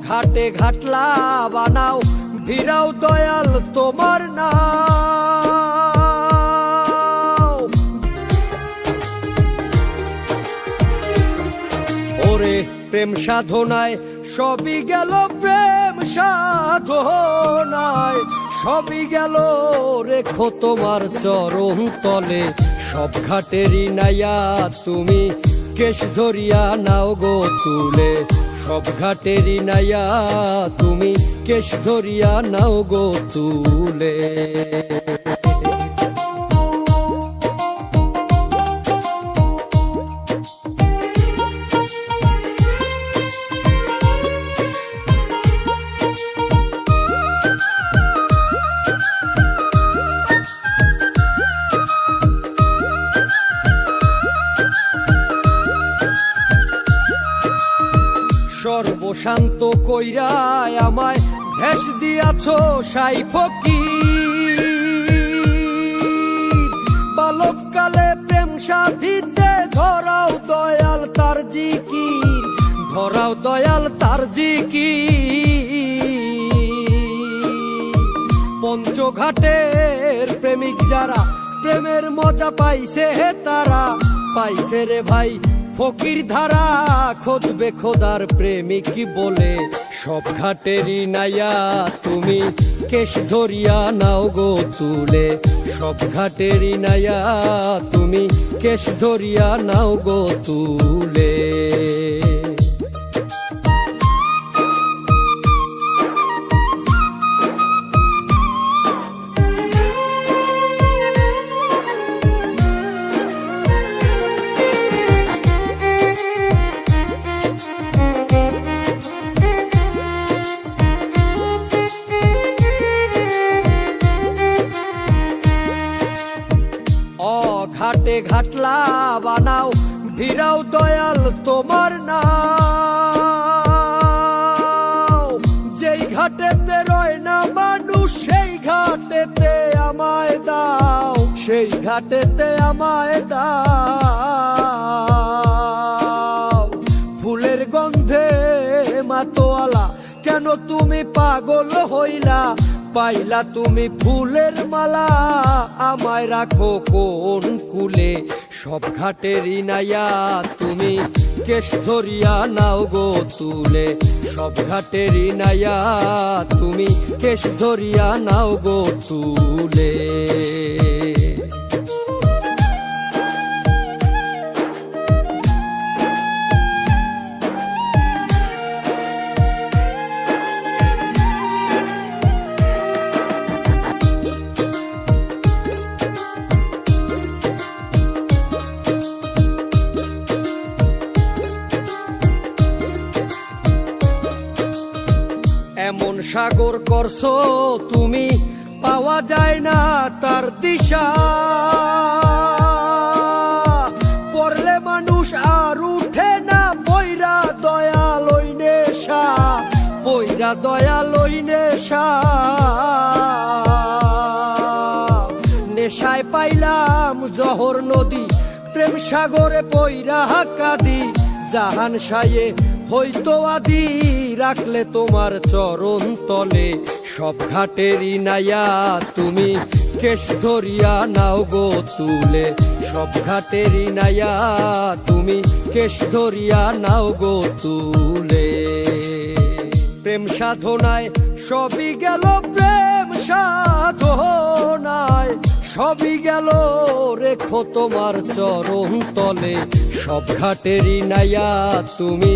ঘাটে ঘাটলা বানাও ভিড়াও দয়াল তোমার নাও। ওরে প্রেম সাধনায় সবই গেল, প্রেম সাধনায় সবই গেল, রেখো তোমার চরণ তলে সব ঘাটেরই নাইয়া তুমি কেশ ধরিয়া নাও গো তুলে। সব ঘাটেরই নাইয়া তুমি কেশ ধরিয়া নাও গো তুলে। সর্বশান্ত কইরায় আমায় ভেষ দিয়াছ সাই ফকির। বালককালে প্রেম সাধিতে ধরাও দয়াল তার জিকির, ধরাও দয়াল তার জিকির। পঞ্চঘাটের প্রেমিক যারা প্রেমের মজা পাইছে তারা পাইছে রে ভাই ফকির ধারা। খোদবে খোদার প্রেমিক বলে সব ঘাটেরই নাইয়া তুমি কেশ ধরিয়া নাও গো তুলে। সব ঘাটেরই নাইয়া তুমি কেশ ধরিয়া নাও গো তুলে। ঘাটে ঘাটলা বানাও ভিড়াও দয়াল তোমার নাও। যেই ঘাটেতে রয় না মানুষ সেই ঘাটেতে আমায় দাও, সেই ঘাটেতে আমায় দাও। ফুলের গন্ধে মাতোয়ালা কেন তুমি পাগল হইলা, পাইলা তুমি ফুলের মালা আমায় রাখো কোন কুলে। সব ঘাটেরই নাইয়া তুমি কেশ ধরিয়া নাও গো তুলে। সব ঘাটেরই নাইয়া তুমি কেশ ধরিয়া নাও গো তুলে। এমন সাগর করছো তুমি পাওয়া যায় না তার দিশা। পড়লে মানুষ আর উঠে না পয়রা দয়াল ওই নেশা, পয়রা দয়াল ওই নেশা। নেশায় পাইলাম জহর নদী প্রেম সাগরে পয়রা কাঁদি। জাহান সায়ে হইতো আদি রাখলে তোমার চরণ তলে। সব ঘাটেরই নাইয়া তুমি কেশ ধরিয়া নাও গো তুলে। সব ঘাটেরই নাইয়া তুমি কেশ ধরিয়া নাও গো তুলে। প্রেম সাধনায় সবই গেল, প্রেম সাধনায় সবই গেল, রেখো তোমার চরণ তলে। সব ঘাটেরই নাইয়া তুমি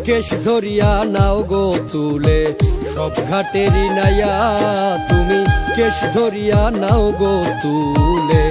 কেশ ধরিয়া নাও গো তুলে। সব ঘাটেরই নাইয়া তুমি কেশ ধরিয়া নাও গো তুলে।